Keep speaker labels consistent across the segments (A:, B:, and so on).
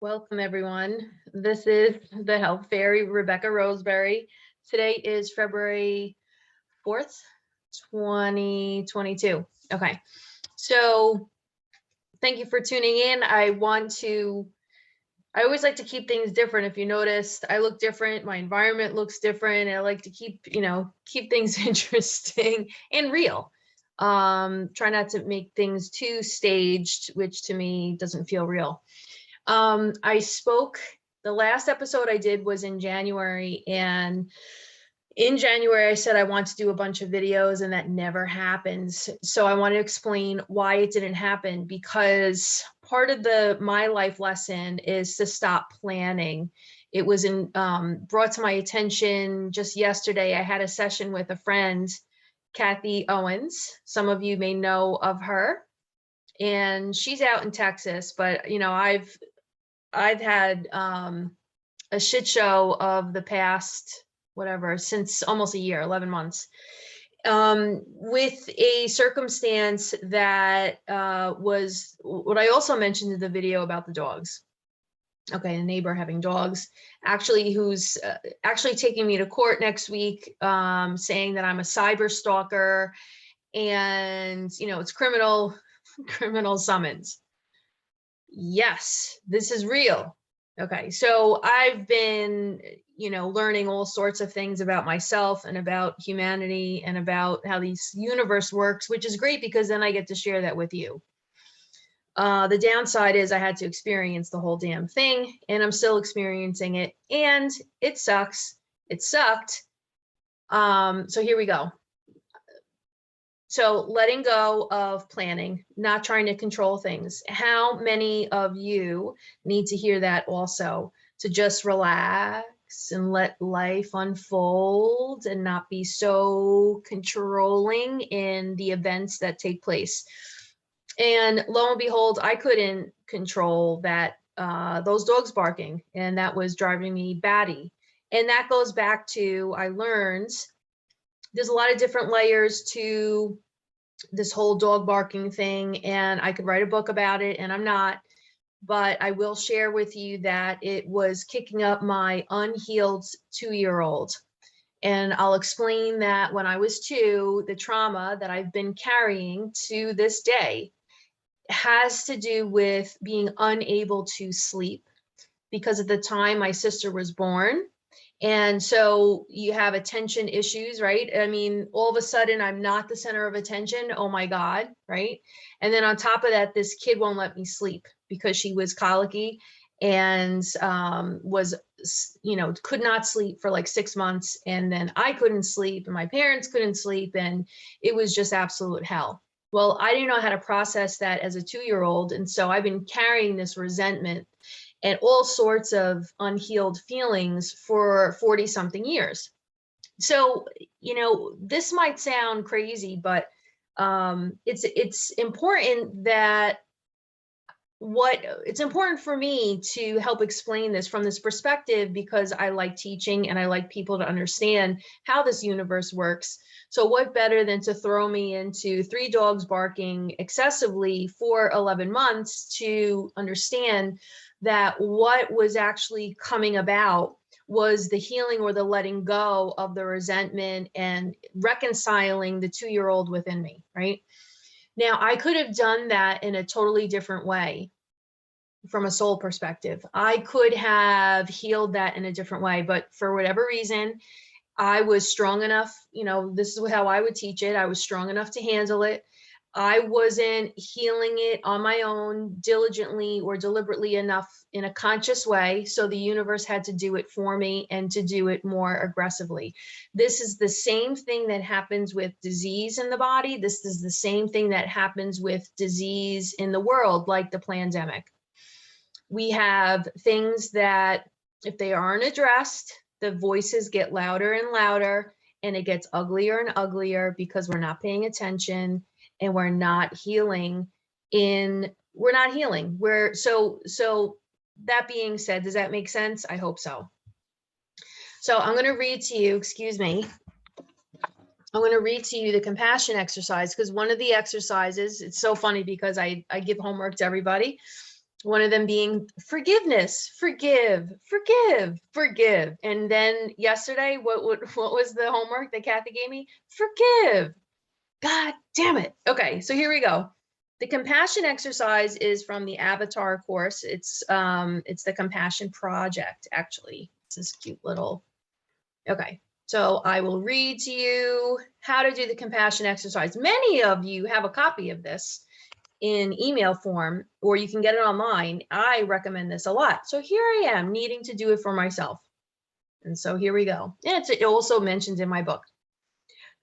A: Welcome, everyone. This is the Health Fairy, Rebecca Roseberry. Today is February 4th, 2022. Okay, so thank you for tuning in. I always like to keep things different. If you noticed, I look different, my environment looks different, and I like to keep things interesting and real. Try not to make things too staged, which to me doesn't feel real. The last episode I did was in January, and in January I said I want to do a bunch of videos, and that never happens. So I want to explain why it didn't happen, because part of my life lesson is to stop planning. It was brought to my attention just yesterday. I had a session with a friend, Kathy Owens. Some of you may know of her, and she's out in Texas, but I've had a shit show of the past, since almost a year, 11 months, with a circumstance that was what I also mentioned in the video about the dogs. Okay, a neighbor having dogs, actually, who's actually taking me to court next week, saying that I'm a cyber stalker, and it's criminal summons. Yes, this is real. Okay, so I've been, learning all sorts of things about myself and about humanity and about how this universe works, which is great because then I get to share that with you. The downside is I had to experience the whole damn thing, and I'm still experiencing it, and it sucks. It sucked. So here we go. So letting go of planning, not trying to control things. How many of you need to hear that also? To just relax and let life unfold and not be so controlling in the events that take place. And lo and behold, I couldn't control that, those dogs barking, and that was driving me batty. And that goes back to, I learned there's a lot of different layers to this whole dog barking thing, and I could write a book about it, and I'm not, but I will share with you that it was kicking up my unhealed 2-year-old. And I'll explain that when I was 2, the trauma that I've been carrying to this day has to do with being unable to sleep because at the time my sister was born. And so you have attention issues, right? I mean, all of a sudden I'm not the center of attention. Oh my God, right? And then on top of that, this kid won't let me sleep because she was colicky and could not sleep for like 6 months. And then I couldn't sleep and my parents couldn't sleep, and it was just absolute hell. Well, I didn't know how to process that as a 2-year-old. And so I've been carrying this resentment and all sorts of unhealed feelings for 40 something years. So, this might sound crazy, but it's important it's important for me to help explain this from this perspective, because I like teaching and I like people to understand how this universe works. So what better than to throw me into 3 dogs barking excessively for 11 months to understand that what was actually coming about was the healing or the letting go of the resentment and reconciling the 2-year-old within me, right? Now, I could have done that in a totally different way from a soul perspective. I could have healed that in a different way, but for whatever reason, I was strong enough, this is how I would teach it. I was strong enough to handle it. I wasn't healing it on my own diligently or deliberately enough in a conscious way. So the universe had to do it for me and to do it more aggressively. This is the same thing that happens with disease in the body. This is the same thing that happens with disease in the world, like the pandemic. We have things that if they aren't addressed, the voices get louder and louder, and it gets uglier and uglier because we're not paying attention. And we're not healing so that being said, does that make sense? I hope so. So I'm going to read to you, excuse me. I'm going to read to you the compassion exercise, because one of the exercises, it's so funny because I give homework to everybody. One of them being forgiveness, forgive, forgive, forgive. And then yesterday, what was the homework that Kathy gave me? Forgive. God damn it. Okay, so here we go. The compassion exercise is from the Avatar course. It's the Compassion Project, actually. It's this cute little. Okay, so I will read to you how to do the compassion exercise. Many of you have a copy of this in email form, or you can get it online. I recommend this a lot. So here I am needing to do it for myself. And so here we go. And it also mentioned in my book.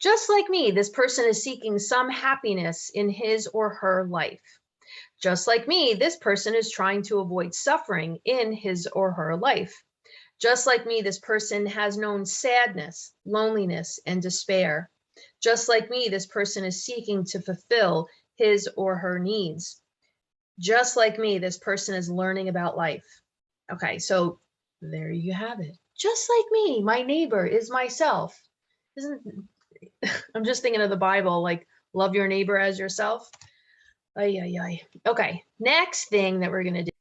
A: Just like me, this person is seeking some happiness in his or her life. Just like me, this person is trying to avoid suffering in his or her life. Just like me, this person has known sadness, loneliness, and despair. Just like me, this person is seeking to fulfill his or her needs. Just like me, this person is learning about life. Okay, so there you have it. Just like me, my neighbor is myself. I'm just thinking of the Bible, like love your neighbor as yourself. Ay, ay, ay. Okay, next thing that we're gonna do.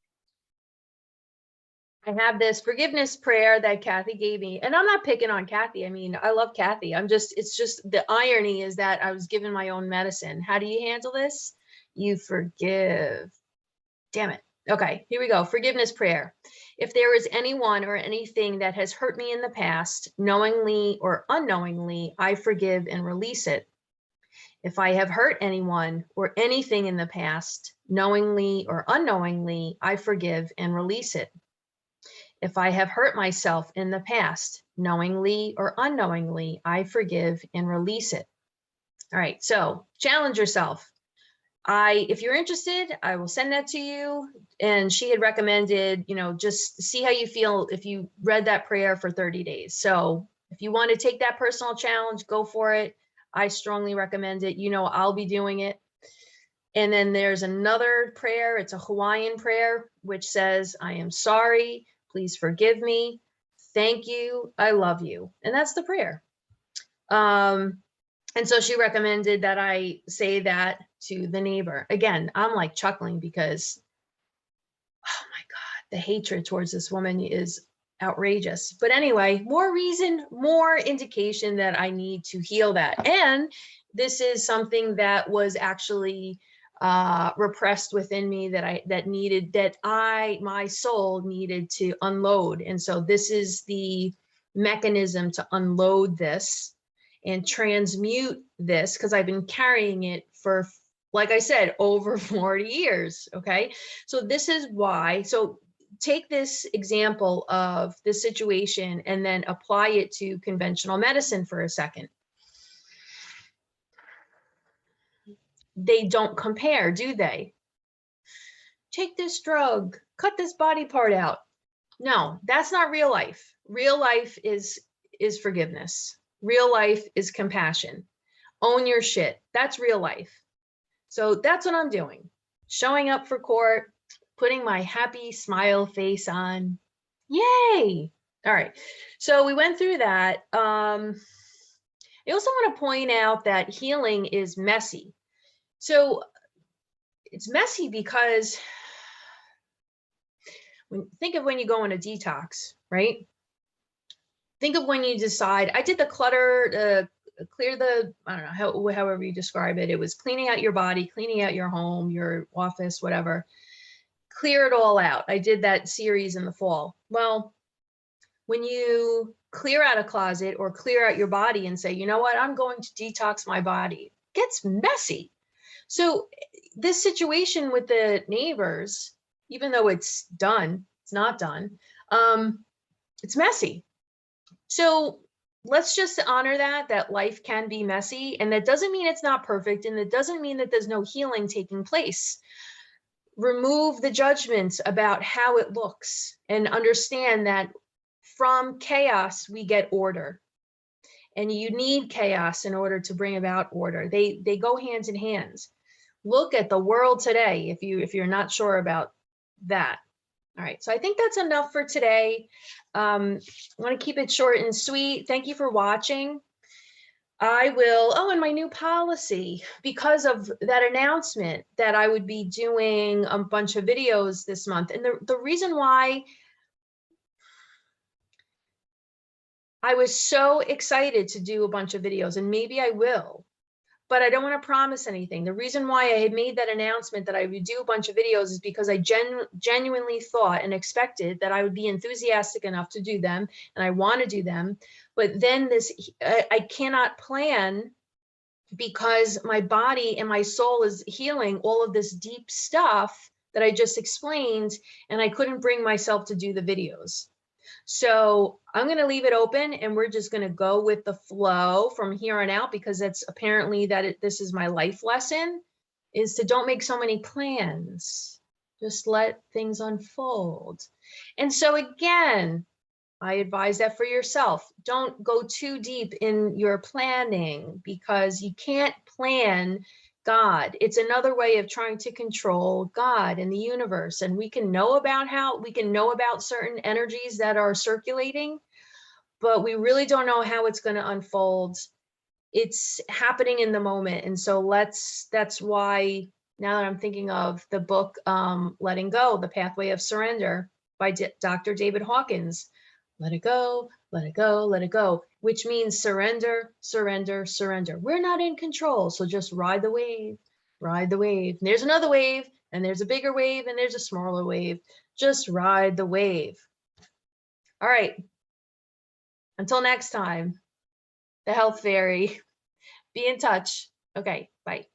A: I have this forgiveness prayer that Kathy gave me, and I'm not picking on Kathy. I mean, I love Kathy. It's just the irony is that I was given my own medicine. How do you handle this? You forgive. Damn it. Okay, here we go. Forgiveness prayer. If there is anyone or anything that has hurt me in the past, knowingly or unknowingly, I forgive and release it. If I have hurt anyone or anything in the past, knowingly or unknowingly, I forgive and release it. If I have hurt myself in the past, knowingly or unknowingly, I forgive and release it. All right, so challenge yourself. If you're interested, I will send that to you. And she had recommended, just see how you feel if you read that prayer for 30 days. So if you want to take that personal challenge, go for it. I strongly recommend it. I'll be doing it. And then there's another prayer. It's a Hawaiian prayer, which says, I am sorry. Please forgive me. Thank you. I love you. And that's the prayer. And so she recommended that I say that to the neighbor. Again, I'm like chuckling because, oh my God, the hatred towards this woman is outrageous. But anyway, more reason, more indication that I need to heal that. And this is something that was actually repressed within me that my soul needed to unload. And so this is the mechanism to unload this and transmute this, because I've been carrying it for, like I said, over 40 years. Okay. So this is why. So take this example of this situation and then apply it to conventional medicine for a second. They don't compare, do they? Take this drug, cut this body part out. No, that's not real life. Real life is forgiveness. Real life is compassion. Own your shit. That's real life. So that's what I'm doing. Showing up for court, putting my happy smile face on. Yay. All right. So we went through that. I also want to point out that healing is messy. So it's messy because think of when you go on a detox, right? Think of when you decide, I did the clutter, clear the, I don't know, however you describe it. It was cleaning out your body, cleaning out your home, your office, whatever. Clear it all out. I did that series in the fall. Well, when you clear out a closet or clear out your body and say, you know what, I'm going to detox my body, it gets messy. So this situation with the neighbors, even though it's done, it's not done, it's messy. So let's just honor that life can be messy, and that doesn't mean it's not perfect, and it doesn't mean that there's no healing taking place. Remove the judgments about how it looks and understand that from chaos, we get order. And you need chaos in order to bring about order. They go hands in hands. Look at the world today if you're not sure about that. All right, so I think that's enough for today. I want to keep it short and sweet. Thank you for watching. I will, oh, and my new policy, because of that announcement that I would be doing a bunch of videos this month. And the reason why I was so excited to do a bunch of videos, and maybe I will, but I don't want to promise anything. The reason why I had made that announcement that I would do a bunch of videos is because I genuinely thought and expected that I would be enthusiastic enough to do them, and I want to do them. But then I cannot plan because my body and my soul is healing all of this deep stuff that I just explained, and I couldn't bring myself to do the videos. So I'm going to leave it open, and we're just going to go with the flow from here on out, because that's apparently this is my life lesson, is to don't make so many plans. Just let things unfold. And so again, I advise that for yourself. Don't go too deep in your planning, because you can't plan God. It's another way of trying to control God and the universe. And we can know about certain energies that are circulating, but we really don't know how it's going to unfold. It's happening in the moment. And so that's why now that I'm thinking of the book, Letting Go, The Pathway of Surrender by Dr. David Hawkins. Let it go, let it go, let it go, which means surrender, surrender, surrender. We're not in control, so just ride the wave, ride the wave. And there's another wave, and there's a bigger wave, and there's a smaller wave. Just ride the wave. All right. Until next time, the Health Fairy. Be in touch. Okay, bye.